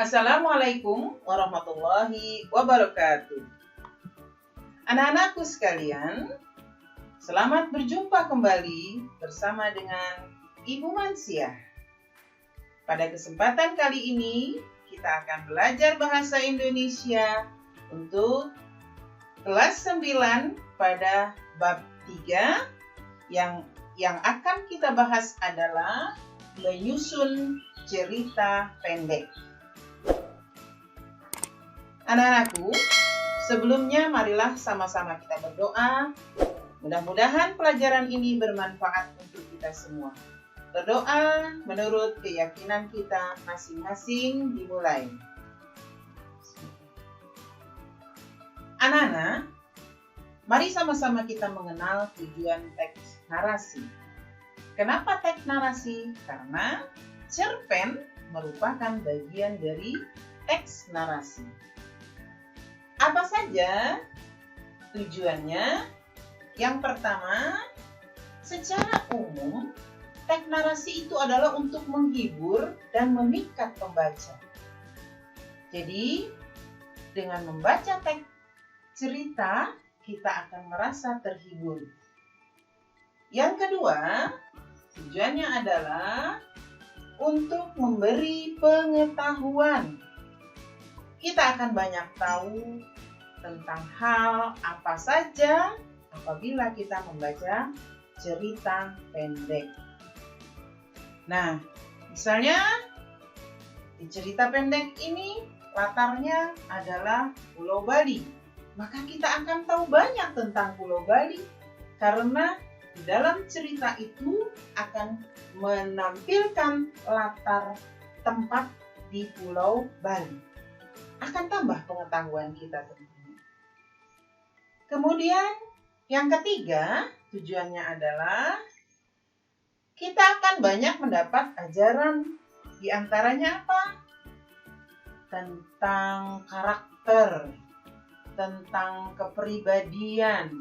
Assalamualaikum warahmatullahi wabarakatuh. Anak-anakku sekalian, selamat berjumpa kembali bersama dengan Ibu Mansyah. Pada kesempatan kali ini, kita akan belajar bahasa Indonesia untuk kelas 9 pada bab 3 yang akan kita bahas adalah menyusun cerita pendek. Anak-anakku, sebelumnya marilah sama-sama kita berdoa. Mudah-mudahan pelajaran ini bermanfaat untuk kita semua. Berdoa menurut keyakinan kita masing-masing dimulai. Anak-anak, mari sama-sama kita mengenal tujuan teks narasi. Kenapa teks narasi? Karena cerpen merupakan bagian dari teks narasi. Apa saja tujuannya? Yang pertama, secara umum, teks narasi itu adalah untuk menghibur dan memikat pembaca. Jadi, dengan membaca teks cerita, kita akan merasa terhibur. Yang kedua, tujuannya adalah untuk memberi pengetahuan. Kita akan banyak tahu tentang hal apa saja apabila kita membaca cerita pendek. Nah, misalnya di cerita pendek ini latarnya adalah Pulau Bali. Maka kita akan tahu banyak tentang Pulau Bali karena di dalam cerita itu akan menampilkan latar tempat di Pulau Bali. Akan tambah pengetahuan kita tentunya. Kemudian yang ketiga, tujuannya adalah kita akan banyak mendapat ajaran. Di antaranya apa? Tentang karakter, tentang kepribadian,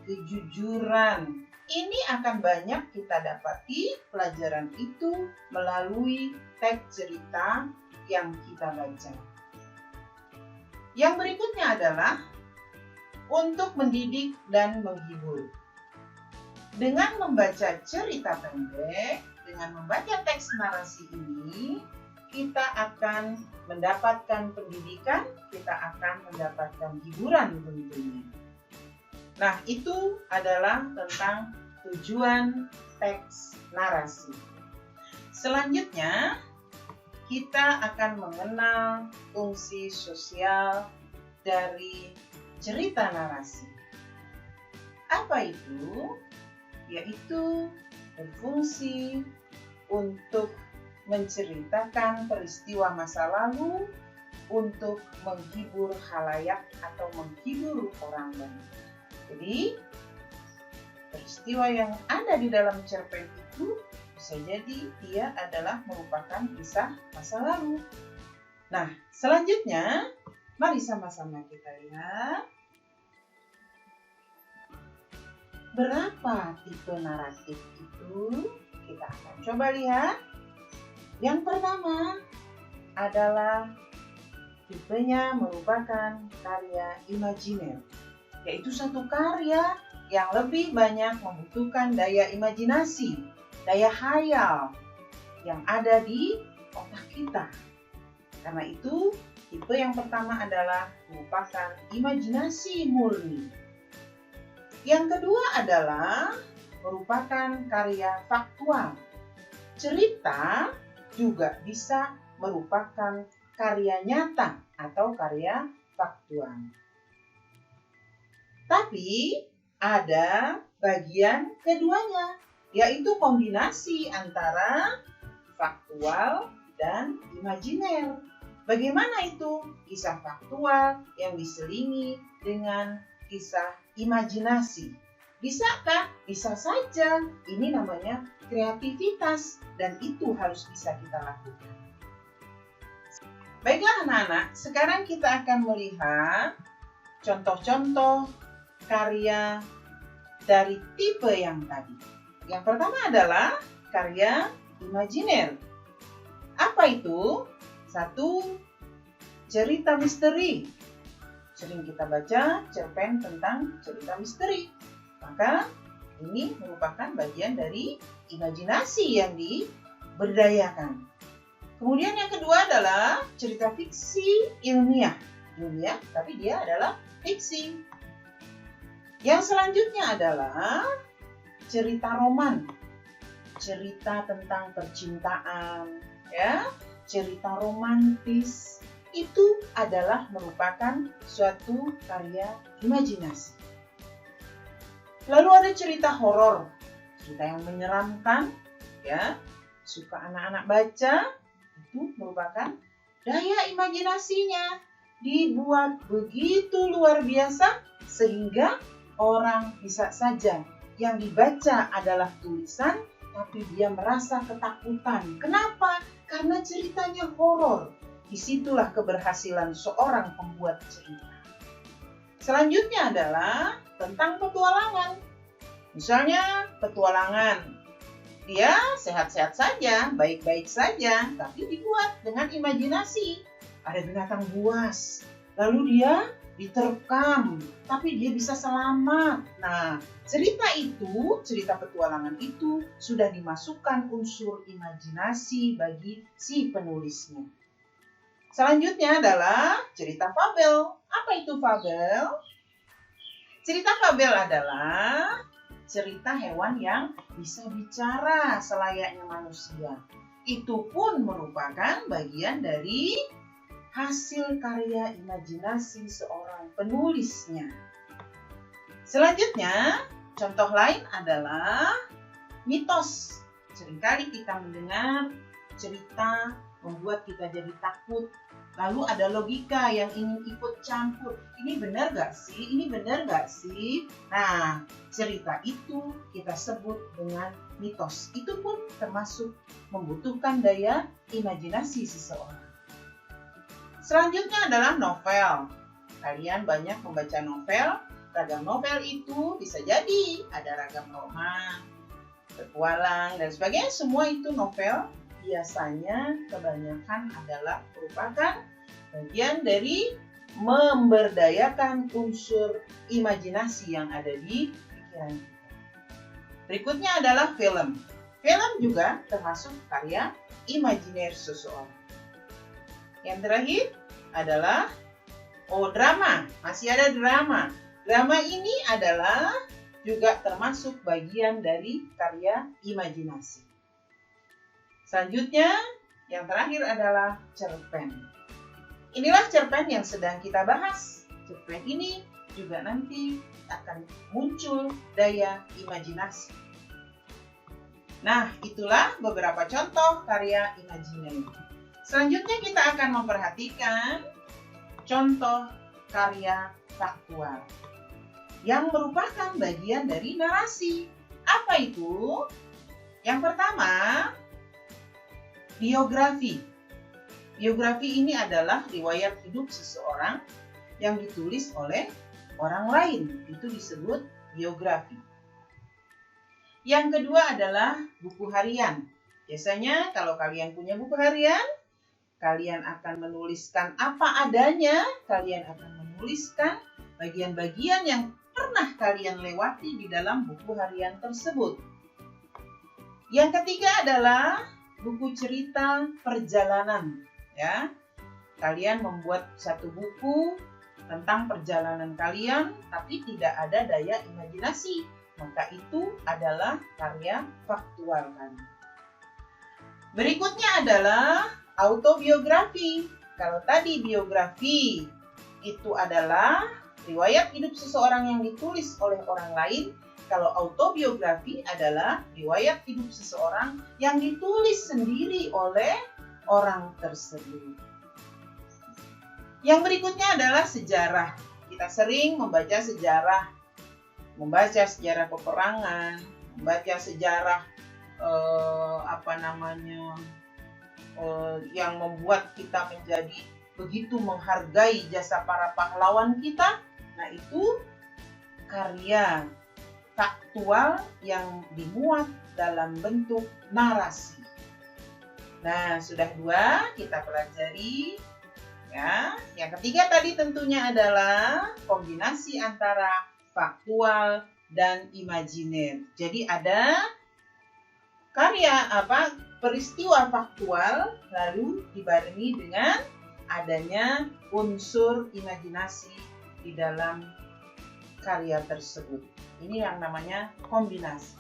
kejujuran. Ini akan banyak kita dapati pelajaran itu melalui teks cerita yang kita baca. Yang berikutnya adalah untuk mendidik dan menghibur. Dengan membaca cerita pendek, dengan membaca teks narasi ini, kita akan mendapatkan pendidikan, kita akan mendapatkan hiburan tentunya. Nah, itu adalah tentang tujuan teks narasi. Selanjutnya, kita akan mengenal fungsi sosial dari cerita narasi. Apa itu? Yaitu berfungsi untuk menceritakan peristiwa masa lalu untuk menghibur khalayak atau menghibur orang banyak. Jadi, peristiwa yang ada di dalam cerpen itu bisa jadi dia adalah merupakan kisah masa lalu. Nah, selanjutnya mari sama-sama kita lihat berapa tipe naratif itu. Kita akan coba lihat. Yang pertama adalah tipenya merupakan karya imajiner, yaitu satu karya yang lebih banyak membutuhkan daya imajinasi, daya khayal yang ada di otak kita. Karena itu, tipe yang pertama adalah merupakan imajinasi murni. Yang kedua adalah merupakan karya faktual. Cerita juga bisa merupakan karya nyata atau karya faktual. Tapi ada bagian keduanya, yaitu kombinasi antara faktual dan imajiner. Bagaimana itu? Kisah faktual yang diselingi dengan kisah imajinasi. Bisakah? Bisa saja. Ini namanya kreativitas dan itu harus bisa kita lakukan. Baiklah anak-anak, sekarang kita akan melihat contoh-contoh karya dari tipe yang tadi. Yang pertama adalah karya imajiner. Apa itu? Satu, cerita misteri. Sering kita baca cerpen tentang cerita misteri. Maka ini merupakan bagian dari imajinasi yang diberdayakan. Kemudian yang kedua adalah cerita fiksi ilmiah. Ilmiah, tapi dia adalah fiksi. Yang selanjutnya adalah cerita roman. Cerita tentang percintaan, ya. Cerita romantis. Itu adalah merupakan suatu karya imajinasi. Lalu ada cerita horor, cerita yang menyeramkan, ya. Suka anak-anak baca, itu merupakan daya imajinasinya. Dibuat begitu luar biasa sehingga orang bisa saja yang dibaca adalah tulisan, tapi dia merasa ketakutan. Kenapa? Karena ceritanya horor. Disitulah keberhasilan seorang pembuat cerita. Selanjutnya adalah tentang petualangan. Misalnya petualangan. Dia sehat-sehat saja, baik-baik saja, tapi dibuat dengan imajinasi. Ada binatang buas, lalu dia diterkam, tapi dia bisa selamat. Nah, cerita petualangan itu sudah dimasukkan unsur imajinasi bagi si penulisnya. Selanjutnya adalah cerita fabel. Apa itu fabel? Cerita fabel adalah cerita hewan yang bisa bicara selayaknya manusia. Itu pun merupakan bagian dari hasil karya imajinasi seorang penulisnya. Selanjutnya, contoh lain adalah mitos. Seringkali kita mendengar cerita membuat kita jadi takut. Lalu ada logika yang ingin ikut campur. Ini benar gak sih? Ini benar gak sih? Nah, cerita itu kita sebut dengan mitos. Itu pun termasuk membutuhkan daya imajinasi seseorang. Selanjutnya adalah novel. Kalian banyak membaca novel. Ragam novel itu bisa jadi ada ragam roman, petualang, dan sebagainya. Semua itu novel. Biasanya kebanyakan adalah merupakan bagian dari memberdayakan unsur imajinasi yang ada di pikiran kita. Berikutnya adalah film. Film juga termasuk karya imajiner seseorang. Yang terakhir adalah drama. Masih ada drama. Drama ini adalah juga termasuk bagian dari karya imajinasi. Selanjutnya, yang terakhir adalah cerpen. Inilah cerpen yang sedang kita bahas. Cerpen ini juga nanti akan muncul daya imajinasi. Nah, itulah beberapa contoh karya imajiner. Selanjutnya kita akan memperhatikan contoh karya faktual yang merupakan bagian dari narasi. Apa itu? Yang pertama, biografi. Biografi ini adalah riwayat hidup seseorang yang ditulis oleh orang lain. Itu disebut biografi. Yang kedua adalah buku harian. Biasanya kalau kalian punya buku harian, kalian akan menuliskan apa adanya. Kalian akan menuliskan bagian-bagian yang pernah kalian lewati di dalam buku harian tersebut. Yang ketiga adalah buku cerita perjalanan, ya. Kalian membuat satu buku tentang perjalanan kalian, tapi tidak ada daya imajinasi. Maka itu adalah karya faktual kan. Berikutnya adalah autobiografi. Kalau tadi biografi itu adalah riwayat hidup seseorang yang ditulis oleh orang lain. Kalau autobiografi adalah riwayat hidup seseorang yang ditulis sendiri oleh orang tersebut. Yang berikutnya adalah sejarah. Kita sering membaca sejarah peperangan, membaca sejarah yang membuat kita menjadi begitu menghargai jasa para pahlawan kita. Nah, itu karya faktual yang dimuat dalam bentuk narasi. Nah, sudah 2 kita pelajari Ya, yang ketiga tadi tentunya adalah kombinasi antara faktual dan imajiner. Jadi ada peristiwa faktual lalu dibarengi dengan adanya unsur imajinasi di dalam karya tersebut. Ini yang namanya kombinasi.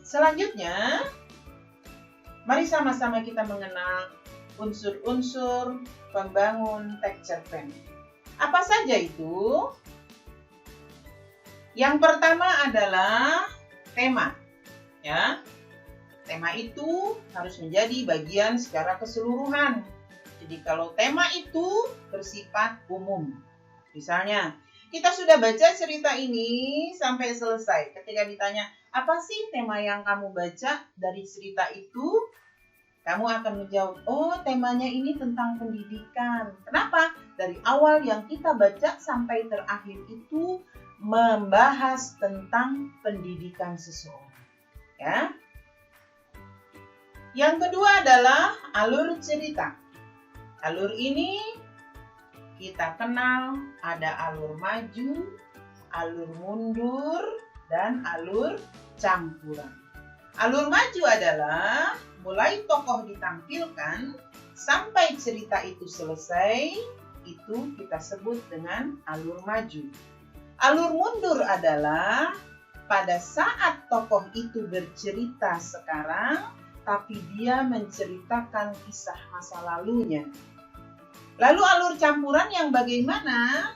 Selanjutnya, mari sama-sama kita mengenal unsur-unsur pembangun teks cerpen. Apa saja itu? Yang pertama adalah tema. Ya. Tema itu harus menjadi bagian secara keseluruhan. Jadi kalau tema itu bersifat umum. Misalnya, kita sudah baca cerita ini sampai selesai. Ketika ditanya, apa sih tema yang kamu baca dari cerita itu? Kamu akan menjawab, oh temanya ini tentang pendidikan. Kenapa? Dari awal yang kita baca sampai terakhir itu membahas tentang pendidikan seseorang. Ya. Yang kedua adalah alur cerita. Alur ini kita kenal ada alur maju, alur mundur, dan alur campuran. Alur maju adalah mulai tokoh ditampilkan sampai cerita itu selesai, itu kita sebut dengan alur maju. Alur mundur adalah pada saat tokoh itu bercerita sekarang, tapi dia menceritakan kisah masa lalunya. Lalu alur campuran yang bagaimana?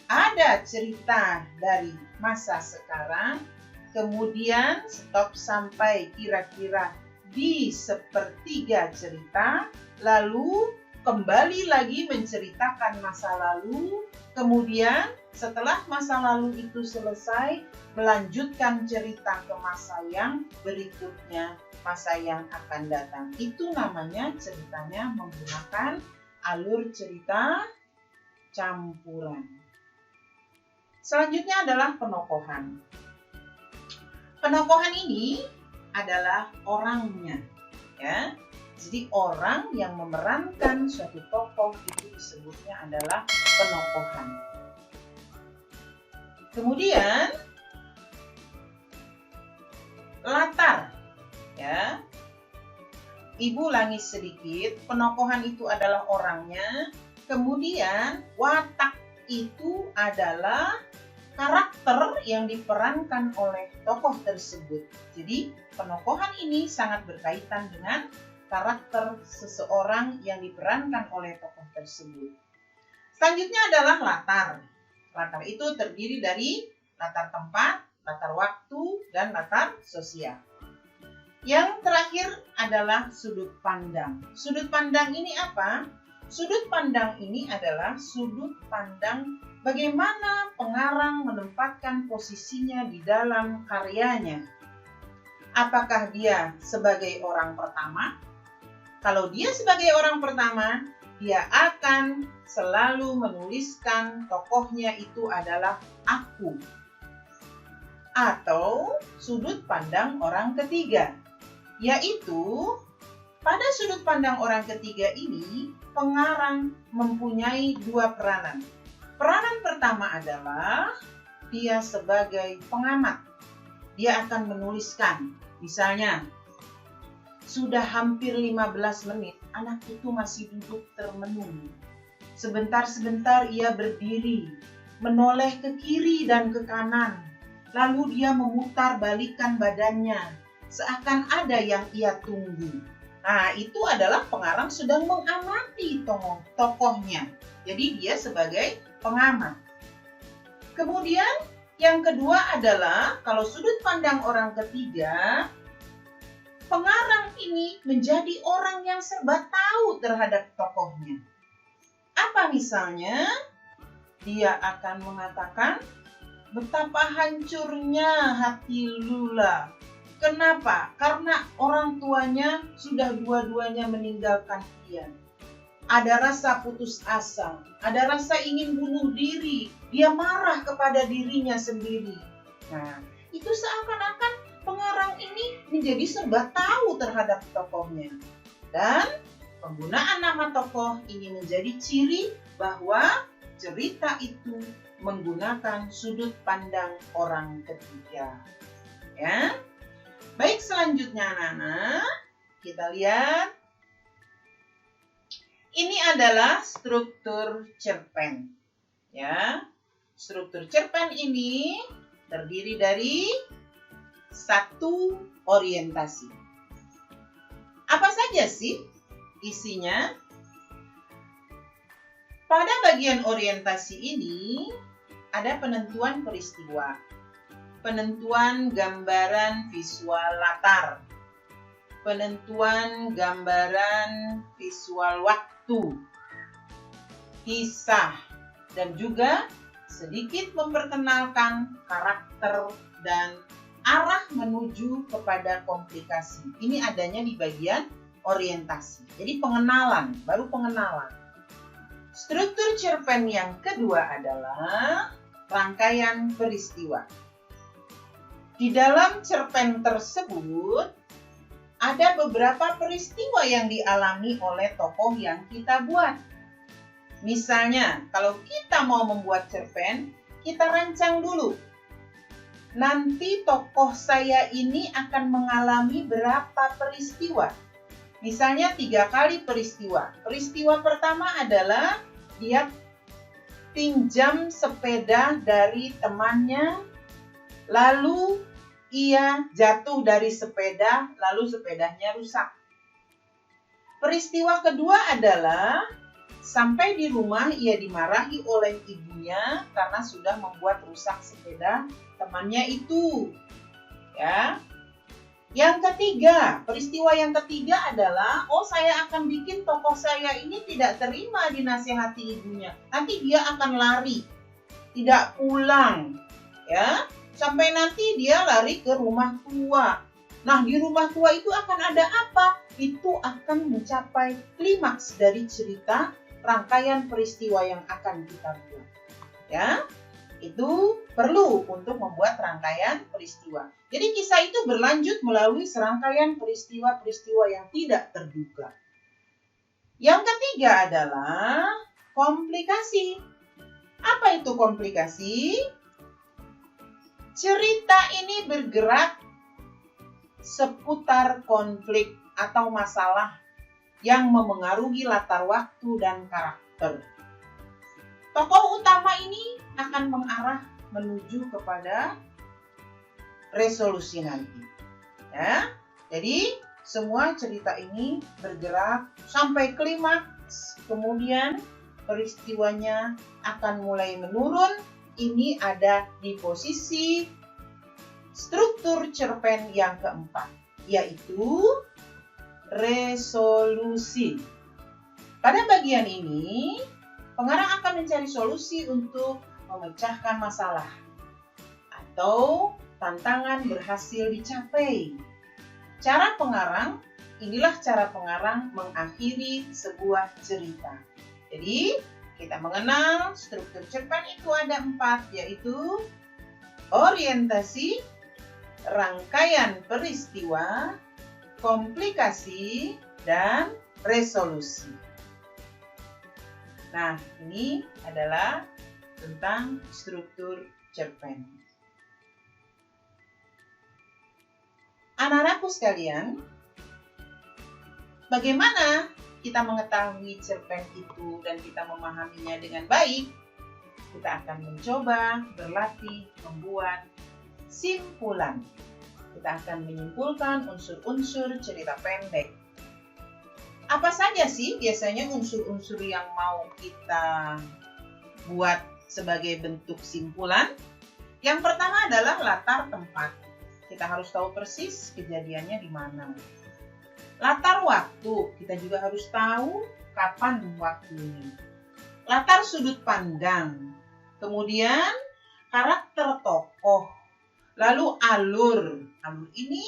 Ada cerita dari masa sekarang, kemudian stop sampai kira-kira di sepertiga cerita, lalu kembali lagi menceritakan masa lalu, kemudian setelah masa lalu itu selesai, melanjutkan cerita ke masa yang berikutnya, masa yang akan datang. Itu namanya ceritanya menggunakan alur cerita campuran. Selanjutnya adalah penokohan. Penokohan ini adalah orangnya, ya. Jadi orang yang memerankan suatu tokoh itu disebutnya adalah penokohan. Kemudian latar, ya. Ibu ulangi sedikit, penokohan itu adalah orangnya, kemudian watak itu adalah karakter yang diperankan oleh tokoh tersebut. Jadi penokohan ini sangat berkaitan dengan karakter seseorang yang diperankan oleh tokoh tersebut. Selanjutnya adalah latar. Latar itu terdiri dari latar tempat, latar waktu, dan latar sosial. Yang terakhir adalah sudut pandang. Sudut pandang ini apa? Sudut pandang ini adalah sudut pandang bagaimana pengarang menempatkan posisinya di dalam karyanya. Apakah dia sebagai orang pertama? Kalau dia sebagai orang pertama, dia akan selalu menuliskan tokohnya itu adalah aku. Atau sudut pandang orang ketiga, yaitu pada sudut pandang orang ketiga ini, pengarang mempunyai dua peranan. Peranan pertama adalah dia sebagai pengamat. Dia akan menuliskan, misalnya, sudah hampir 15 menit, anak itu masih duduk termenung. Sebentar-sebentar ia berdiri, menoleh ke kiri dan ke kanan. Lalu dia memutar balikan badannya, seakan ada yang ia tunggu. Nah, itu adalah pengarang sedang mengamati tokohnya. Jadi dia sebagai pengamat. Kemudian yang kedua adalah kalau sudut pandang orang ketiga, pengarang ini menjadi orang yang serba tahu terhadap tokohnya. Apa misalnya? Dia akan mengatakan, betapa hancurnya hati Lula. Kenapa? Karena orang tuanya sudah dua-duanya meninggalkan dia. Ada rasa putus asa, ada rasa ingin bunuh diri. Dia marah kepada dirinya sendiri. Nah, itu seakan-akan pengarang ini menjadi serba tahu terhadap tokohnya. Dan penggunaan nama tokoh ini menjadi ciri bahwa cerita itu menggunakan sudut pandang orang ketiga. Ya. Baik, selanjutnya anak-anak, kita lihat. Ini adalah struktur cerpen. Ya. Struktur cerpen ini terdiri dari satu orientasi. Apa saja sih isinya? Pada bagian orientasi ini ada penentuan peristiwa, penentuan gambaran visual latar, penentuan gambaran visual waktu, kisah, dan juga sedikit memperkenalkan karakter dan arah menuju kepada komplikasi. Ini adanya di bagian orientasi. Jadi pengenalan, baru pengenalan. Struktur cerpen yang kedua adalah rangkaian peristiwa. Di dalam cerpen tersebut ada beberapa peristiwa yang dialami oleh tokoh yang kita buat. Misalnya, kalau kita mau membuat cerpen, kita rancang dulu. Nanti tokoh saya ini akan mengalami berapa peristiwa. Misalnya 3 kali peristiwa. Peristiwa pertama adalah dia pinjam sepeda dari temannya, lalu ia jatuh dari sepeda, lalu sepedanya rusak. Peristiwa kedua adalah sampai di rumah ia dimarahi oleh ibunya karena sudah membuat rusak sepeda temannya itu. Ya. Yang ketiga, peristiwa yang ketiga adalah, saya akan bikin tokoh saya ini tidak terima dinasihati ibunya. Nanti dia akan lari, tidak pulang, ya, sampai nanti dia lari ke rumah tua. Nah, di rumah tua itu akan ada apa? Itu akan mencapai klimaks dari cerita rangkaian peristiwa yang akan kita buat. Ya. Itu perlu untuk membuat rangkaian peristiwa. Jadi kisah itu berlanjut melalui serangkaian peristiwa-peristiwa yang tidak terduga. Yang ketiga adalah komplikasi. Apa itu komplikasi? Cerita ini bergerak seputar konflik atau masalah yang memengaruhi latar waktu dan karakter. Tokoh utama ini akan mengarah menuju kepada resolusi nanti. Ya. Jadi semua cerita ini bergerak sampai klimaks, kemudian peristiwanya akan mulai menurun. Ini ada di posisi struktur cerpen yang keempat, yaitu resolusi. Pada bagian ini, pengarang akan mencari solusi untuk memecahkan masalah atau tantangan berhasil dicapai. Inilah cara pengarang mengakhiri sebuah cerita. Jadi, kita mengenal struktur cerpen itu ada 4, yaitu orientasi, rangkaian peristiwa, komplikasi, dan resolusi. Nah, ini adalah tentang struktur cerpen. Anak-anakku sekalian, bagaimana kita mengetahui cerpen itu dan kita memahaminya dengan baik? Kita akan mencoba berlatih membuat simpulan. Kita akan menyimpulkan unsur-unsur cerita pendek. Apa saja sih biasanya unsur-unsur yang mau kita buat sebagai bentuk simpulan? Yang pertama adalah latar tempat. Kita harus tahu persis kejadiannya di mana. Latar waktu, kita juga harus tahu kapan waktunya. Latar sudut pandang. Kemudian karakter tokoh. Lalu alur. Alur ini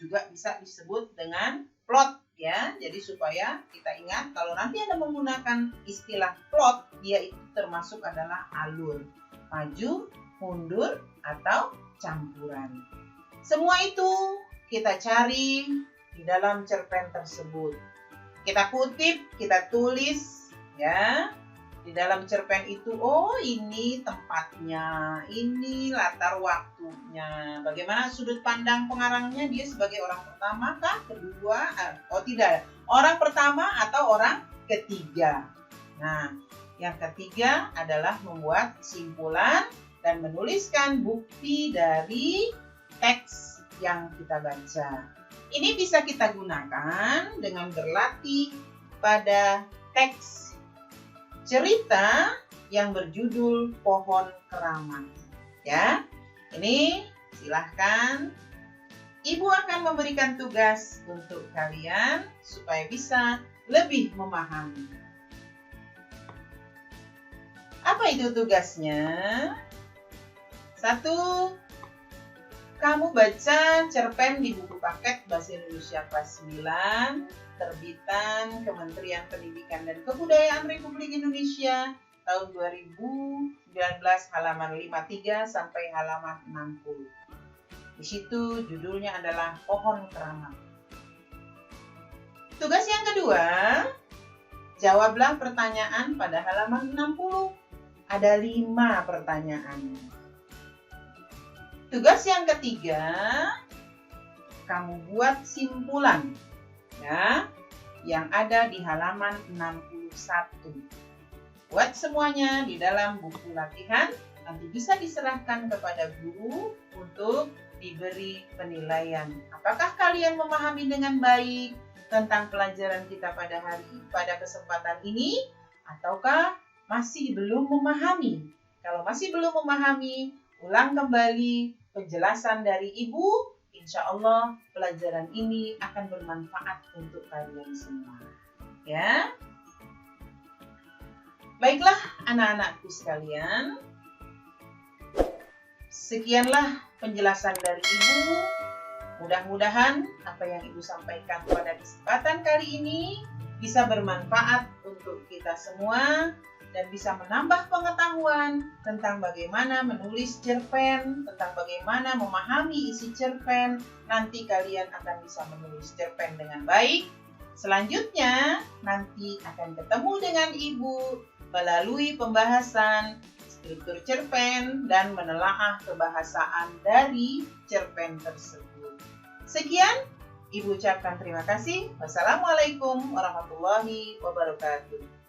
juga bisa disebut dengan plot. Ya, jadi supaya kita ingat kalau nanti ada menggunakan istilah plot, dia itu termasuk adalah alur, maju, mundur, atau campuran. Semua itu kita cari di dalam cerpen tersebut. Kita kutip, kita tulis ya. Di dalam cerpen itu, oh ini tempatnya, ini latar waktunya. Bagaimana sudut pandang pengarangnya, dia sebagai orang pertama kah, kedua? Oh tidak, orang pertama atau orang ketiga. Nah, yang ketiga adalah membuat kesimpulan dan menuliskan bukti dari teks yang kita baca. Ini bisa kita gunakan dengan berlatih pada teks cerita yang berjudul Pohon Keramat. Ya, ini silahkan. Ibu akan memberikan tugas untuk kalian supaya bisa lebih memahami. Apa itu tugasnya? 1. Kamu baca cerpen di buku paket Bahasa Indonesia kelas 9 terbitan Kementerian Pendidikan dan Kebudayaan Republik Indonesia tahun 2019 halaman 53 sampai halaman 60. Di situ judulnya adalah Pohon Keramat. Tugas yang kedua, jawablah pertanyaan pada halaman 60. Ada 5 pertanyaan. Tugas yang ketiga, kamu buat simpulan ya, yang ada di halaman 61. Buat semuanya di dalam buku latihan, nanti bisa diserahkan kepada guru untuk diberi penilaian. Apakah kalian memahami dengan baik tentang pelajaran kita pada kesempatan ini, ataukah masih belum memahami? Kalau masih belum memahami, ulang kembali penjelasan dari ibu. Insya Allah pelajaran ini akan bermanfaat untuk kalian semua. Ya, baiklah anak-anakku sekalian. Sekianlah penjelasan dari ibu. Mudah-mudahan apa yang ibu sampaikan pada kesempatan kali ini bisa bermanfaat untuk kita semua dan bisa menambah pengetahuan tentang bagaimana menulis cerpen, tentang bagaimana memahami isi cerpen. Nanti kalian akan bisa menulis cerpen dengan baik. Selanjutnya, nanti akan ketemu dengan ibu melalui pembahasan struktur cerpen dan menelaah kebahasaan dari cerpen tersebut. Sekian, ibu ucapkan terima kasih. Wassalamualaikum warahmatullahi wabarakatuh.